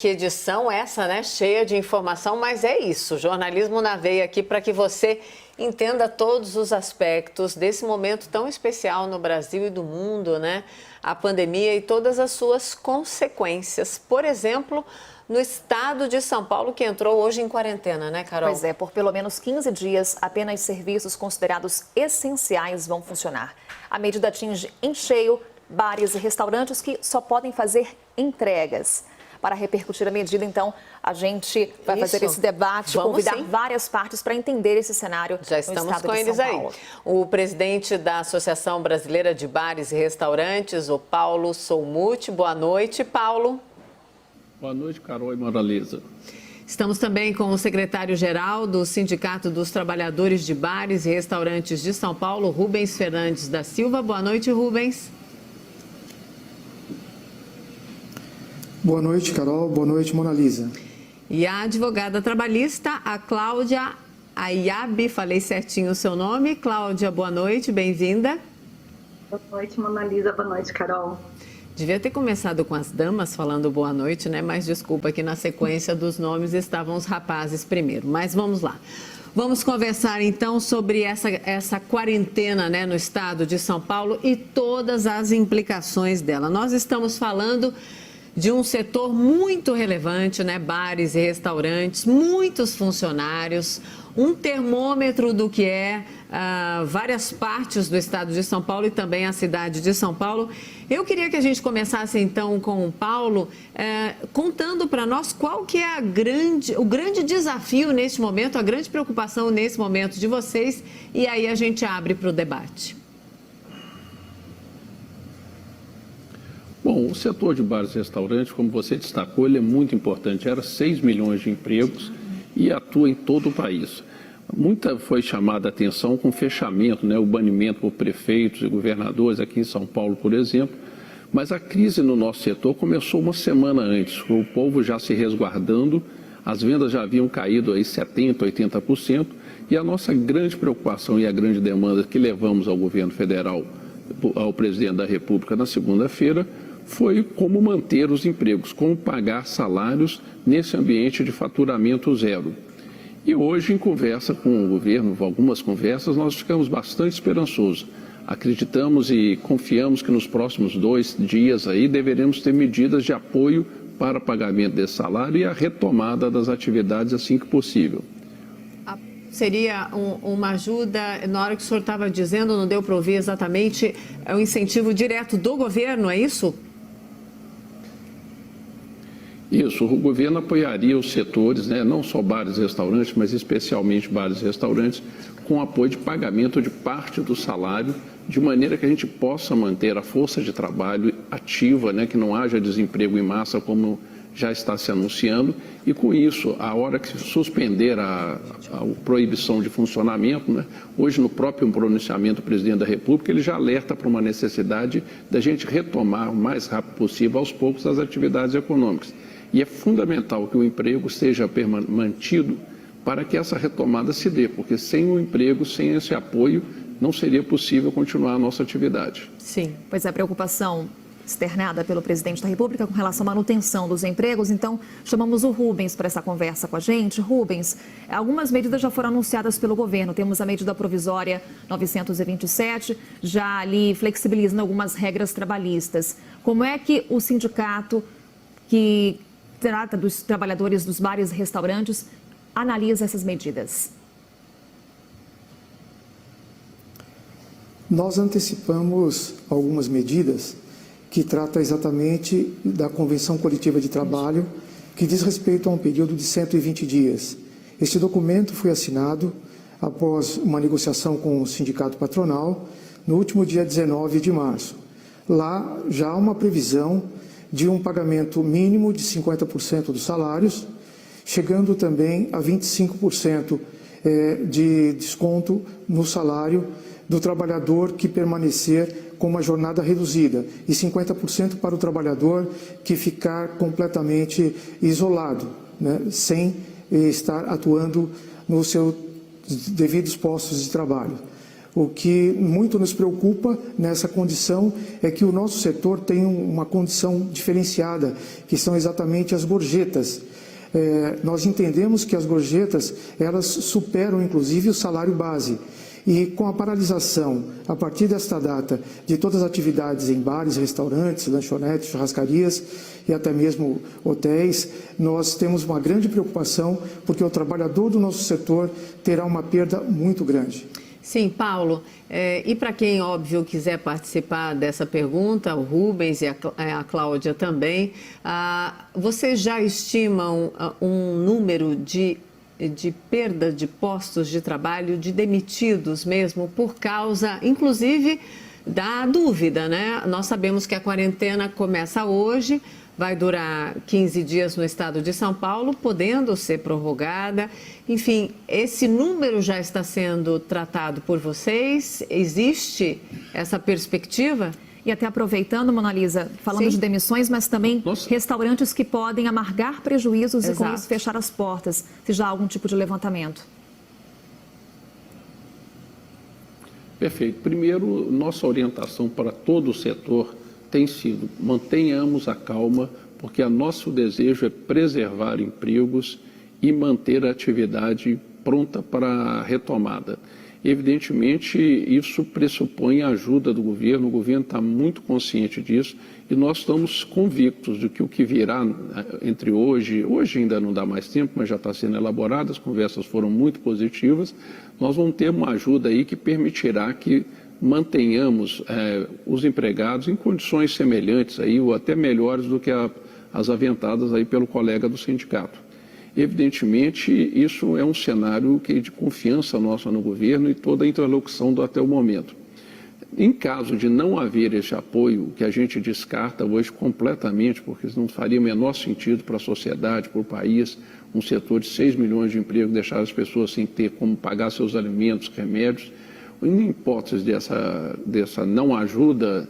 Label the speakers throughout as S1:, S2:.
S1: Que edição essa, né? Cheia de informação, mas é isso. Jornalismo na veia aqui para que você entenda todos os aspectos desse momento tão especial no Brasil e do mundo, né? A pandemia e todas as suas consequências. Por exemplo, no estado de São Paulo, que entrou hoje em quarentena, né, Carol?
S2: Pois é, por pelo menos 15 dias, apenas serviços considerados essenciais vão funcionar. A medida atinge em cheio bares e restaurantes que só podem fazer entregas. Para repercutir a medida, então, a gente vai fazer esse debate, convidar várias partes para entender esse cenário.
S1: Já estamos com eles aí. O presidente da Associação Brasileira de Bares e Restaurantes, o Paulo Soumuth. Boa noite, Paulo.
S3: Boa noite, Carol e Moraleza.
S1: Estamos também com o secretário-geral do Sindicato dos Trabalhadores de Bares e Restaurantes de São Paulo, Rubens Fernandes da Silva. Boa noite, Rubens.
S4: Boa noite, Carol. Boa noite, Mona Lisa.
S1: E a advogada trabalhista, a Cláudia Ayabe, falei certinho o seu nome. Cláudia, boa noite, bem-vinda.
S5: Boa noite, Mona Lisa. Boa noite, Carol.
S1: Devia ter começado com as damas falando boa noite, né? Mas desculpa que na sequência dos nomes estavam os rapazes primeiro. Mas vamos lá. Vamos conversar então sobre essa quarentena, né, no estado de São Paulo e todas as implicações dela. Nós estamos falando de um setor muito relevante, né? Bares e restaurantes, muitos funcionários, um termômetro do que é várias partes do estado de São Paulo e também a cidade de São Paulo. Eu queria que a gente começasse então com o Paulo, contando para nós qual que é o grande desafio neste momento, a grande preocupação nesse momento de vocês, e aí a gente abre para o debate.
S3: Bom, o setor de bares e restaurantes, como você destacou, ele é muito importante. Era 6 milhões de empregos e atua em todo o país. Muita foi chamada a atenção com o fechamento, né, o banimento por prefeitos e governadores, aqui em São Paulo, por exemplo. Mas a crise no nosso setor começou uma semana antes, com o povo já se resguardando, as vendas já haviam caído aí 70%, 80%, e a nossa grande preocupação e a grande demanda que levamos ao governo federal, ao presidente da República na segunda-feira, foi como manter os empregos, como pagar salários nesse ambiente de faturamento zero. E hoje, em conversa com o governo, algumas conversas, nós ficamos bastante esperançosos. Acreditamos e confiamos que nos próximos 2 dias aí deveremos ter medidas de apoio para pagamento desse salário e a retomada das atividades assim que possível.
S1: Seria uma ajuda, na hora que o senhor estava dizendo, não deu para ouvir exatamente, é um incentivo direto do governo, é isso?
S3: Isso, o governo apoiaria os setores, né, não só bares e restaurantes, mas especialmente bares e restaurantes, com apoio de pagamento de parte do salário, de maneira que a gente possa manter a força de trabalho ativa, né, que não haja desemprego em massa como já está se anunciando, e com isso, a hora que suspender a proibição de funcionamento, né, hoje no próprio pronunciamento do presidente da República, ele já alerta para uma necessidade da gente retomar o mais rápido possível, aos poucos, as atividades econômicas. E é fundamental que o emprego seja mantido para que essa retomada se dê, porque sem o emprego, sem esse apoio, não seria possível continuar a nossa atividade.
S2: Sim, pois é, a preocupação externada pelo presidente da República com relação à manutenção dos empregos. Então, chamamos o Rubens para essa conversa com a gente. Rubens, algumas medidas já foram anunciadas pelo governo. Temos a medida provisória 927, já ali flexibilizando algumas regras trabalhistas. Como é que o sindicato que trata dos trabalhadores dos bares e restaurantes analisa essas medidas?
S4: Nós antecipamos algumas medidas que tratam exatamente da Convenção Coletiva de Trabalho, que diz respeito a um período de 120 dias. Este documento foi assinado após uma negociação com o sindicato patronal no último dia 19 de março. Lá já há uma previsão de um pagamento mínimo de 50% dos salários, chegando também a 25% de desconto no salário do trabalhador que permanecer com uma jornada reduzida e 50% para o trabalhador que ficar completamente isolado, né, sem estar atuando nos seus devidos postos de trabalho. O que muito nos preocupa nessa condição é que o nosso setor tem uma condição diferenciada, que são exatamente as gorjetas. Nós entendemos que as gorjetas, elas superam inclusive o salário base. E com a paralisação, a partir desta data, de todas as atividades em bares, restaurantes, lanchonetes, churrascarias e até mesmo hotéis, nós temos uma grande preocupação, porque o trabalhador do nosso setor terá uma perda muito grande.
S1: Sim, Paulo. E para quem, óbvio, quiser participar dessa pergunta, o Rubens e a Cláudia também, vocês já estimam um número de perda de postos de trabalho, de demitidos mesmo, por causa, inclusive, da dúvida, né? Nós sabemos que a quarentena começa hoje, vai durar 15 dias no estado de São Paulo, podendo ser prorrogada. Enfim, esse número já está sendo tratado por vocês? Existe essa perspectiva?
S2: E até aproveitando, Mona Lisa, falando
S1: Sim.
S2: de demissões, mas também
S3: Nossa.
S2: restaurantes que podem amargar prejuízos e com
S1: Exato.
S2: isso fechar as portas, se já há algum tipo de levantamento.
S3: Perfeito. Primeiro, nossa orientação para todo o setor tem sido: mantenhamos a calma, porque o nosso desejo é preservar empregos e manter a atividade pronta para a retomada. Evidentemente, isso pressupõe a ajuda do governo, o governo está muito consciente disso e nós estamos convictos de que o que virá entre hoje ainda não dá mais tempo, mas já está sendo elaborado, as conversas foram muito positivas, nós vamos ter uma ajuda aí que permitirá que mantenhamos os empregados em condições semelhantes aí, ou até melhores do que as aventadas aí pelo colega do sindicato. Evidentemente, isso é um cenário de confiança nossa no governo e toda a interlocução até o momento. Em caso de não haver esse apoio, que a gente descarta hoje completamente, porque isso não faria o menor sentido para a sociedade, para o país, um setor de 6 milhões de empregos, deixar as pessoas sem ter como pagar seus alimentos, remédios. Em hipótese dessa não ajuda,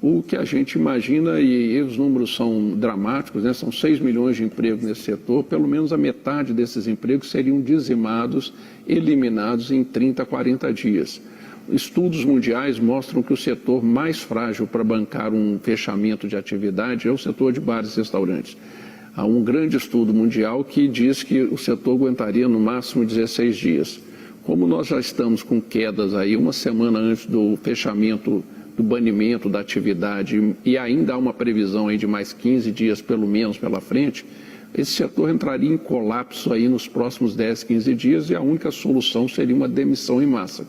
S3: o que a gente imagina, e os números são dramáticos, né? São 6 milhões de empregos nesse setor, pelo menos a metade desses empregos seriam dizimados, eliminados em 30 a 40 dias. Estudos mundiais mostram que o setor mais frágil para bancar um fechamento de atividade é o setor de bares e restaurantes. Há um grande estudo mundial que diz que o setor aguentaria no máximo 16 dias. Como nós já estamos com quedas aí uma semana antes do fechamento, do banimento da atividade, e ainda há uma previsão aí de mais 15 dias pelo menos pela frente, esse setor entraria em colapso aí nos próximos 10, 15 dias e a única solução seria uma demissão em massa.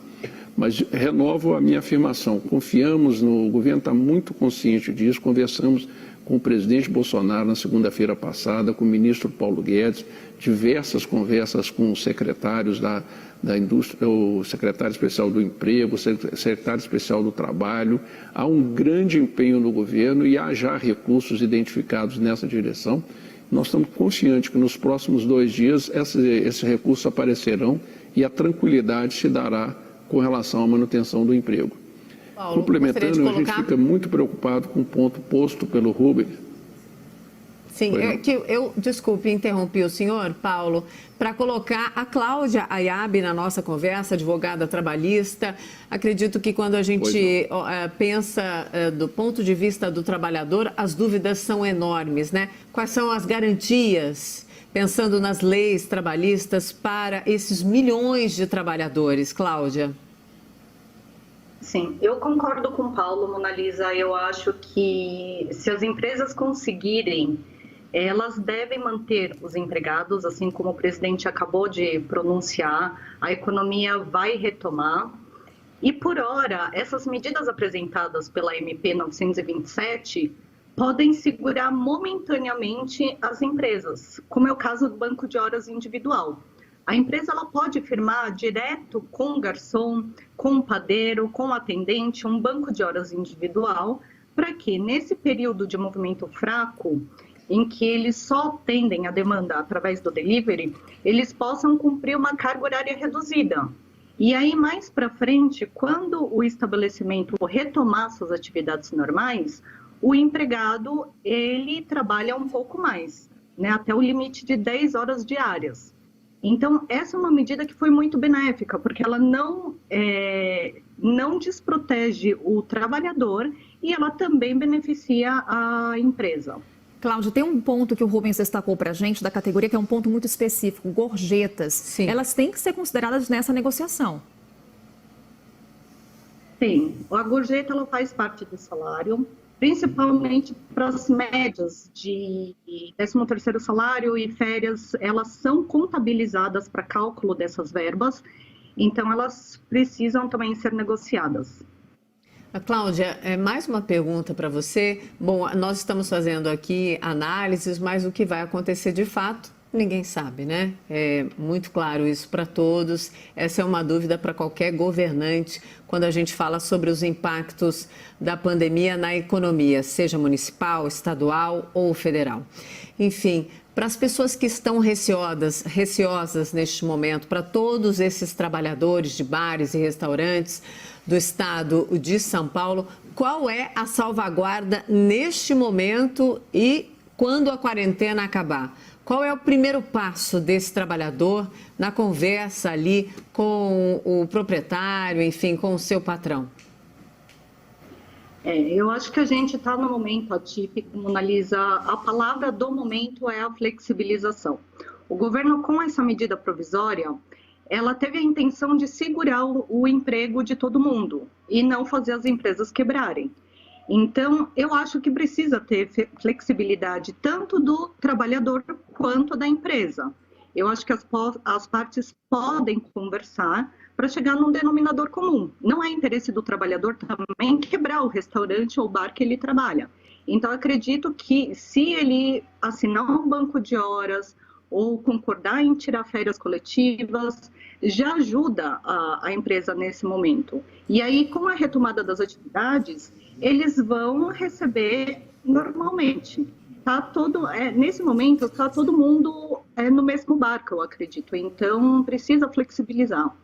S3: Mas renovo a minha afirmação, confiamos o governo está muito consciente disso, conversamos com o presidente Bolsonaro na segunda-feira passada, com o ministro Paulo Guedes, diversas conversas com os secretários da indústria, o secretário especial do emprego, o secretário especial do trabalho. Há um grande empenho no governo e há já recursos identificados nessa direção. Nós estamos confiantes que nos próximos 2 dias esses recursos aparecerão e a tranquilidade se dará com relação à manutenção do emprego.
S1: Paulo,
S3: complementando, a gente fica muito preocupado com o ponto posto pelo Rubens.
S1: Sim, desculpe, interrompi o senhor, Paulo, para colocar a Cláudia Ayabe na nossa conversa, advogada trabalhista. Acredito que quando a gente pensa do ponto de vista do trabalhador, as dúvidas são enormes, né? Quais são as garantias, pensando nas leis trabalhistas, para esses milhões de trabalhadores, Cláudia?
S5: Sim, eu concordo com o Paulo, Mona Lisa. Eu acho que se as empresas conseguirem, elas devem manter os empregados, assim como o presidente acabou de pronunciar, a economia vai retomar. E por hora, essas medidas apresentadas pela MP 927 podem segurar momentaneamente as empresas, como é o caso do banco de horas individual. A empresa ela pode firmar direto com o garçom, com o padeiro, com o atendente, um banco de horas individual, para que nesse período de movimento fraco, em que eles só tendem a demanda através do delivery, eles possam cumprir uma carga horária reduzida. E aí, mais para frente, quando o estabelecimento retomar suas atividades normais, o empregado, ele trabalha um pouco mais, né, até o limite de 10 horas diárias. Então, essa é uma medida que foi muito benéfica, porque ela não desprotege o trabalhador e ela também beneficia a empresa.
S2: Cláudia, tem um ponto que o Rubens destacou para a gente da categoria, que é um ponto muito específico, gorjetas.
S1: Sim.
S2: Elas têm que ser consideradas nessa negociação.
S5: Sim, a gorjeta ela faz parte do salário, principalmente para as médias de 13º salário e férias, elas são contabilizadas para cálculo dessas verbas, então elas precisam também ser negociadas.
S1: Cláudia, mais uma pergunta para você. Bom, nós estamos fazendo aqui análises, mas o que vai acontecer de fato, ninguém sabe, né? É muito claro isso para todos. Essa é uma dúvida para qualquer governante quando a gente fala sobre os impactos da pandemia na economia, seja municipal, estadual ou federal. Enfim, para as pessoas que estão receosas neste momento, para todos esses trabalhadores de bares e restaurantes do estado de São Paulo, qual é a salvaguarda neste momento e quando a quarentena acabar? Qual é o primeiro passo desse trabalhador na conversa ali com o proprietário, enfim, com o seu patrão?
S5: Eu acho que a gente está no momento atípico, Monalisa. A palavra do momento é a flexibilização. O governo, com essa medida provisória, ela teve a intenção de segurar o emprego de todo mundo e não fazer as empresas quebrarem. Então, eu acho que precisa ter flexibilidade tanto do trabalhador quanto da empresa. Eu acho que as partes podem conversar para chegar num denominador comum. Não é interesse do trabalhador também quebrar o restaurante ou bar que ele trabalha. Então, acredito que se ele assinar um banco de horas ou concordar em tirar férias coletivas, já ajuda a empresa nesse momento. E aí, com a retomada das atividades, eles vão receber normalmente. Nesse momento, está todo mundo no mesmo barco, eu acredito. Então, precisa flexibilizar.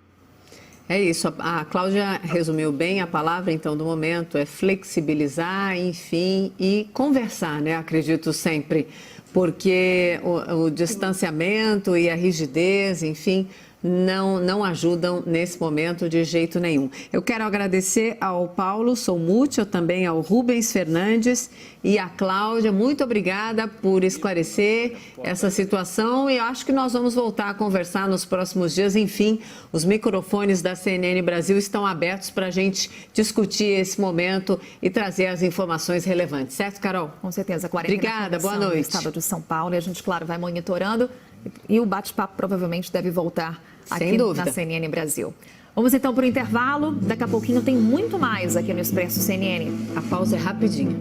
S1: É isso, a Cláudia resumiu bem a palavra, então, do momento, é flexibilizar, enfim, e conversar, né? Acredito sempre, porque o distanciamento e a rigidez, enfim, não ajudam nesse momento de jeito nenhum. Eu quero agradecer ao Paulo Solmuth, também ao Rubens Fernandes e à Cláudia. Muito obrigada por esclarecer essa situação e acho que nós vamos voltar a conversar nos próximos dias. Enfim, os microfones da CNN Brasil estão abertos para a gente discutir esse momento e trazer as informações relevantes. Certo, Carol?
S2: Com certeza.
S1: Obrigada, boa noite.
S2: No estado de São Paulo e a gente, claro, vai monitorando e o bate-papo provavelmente deve voltar aqui na CNN Brasil. Vamos então para o intervalo. Daqui a pouquinho tem muito mais aqui no Expresso CNN.
S1: A pausa é rapidinha.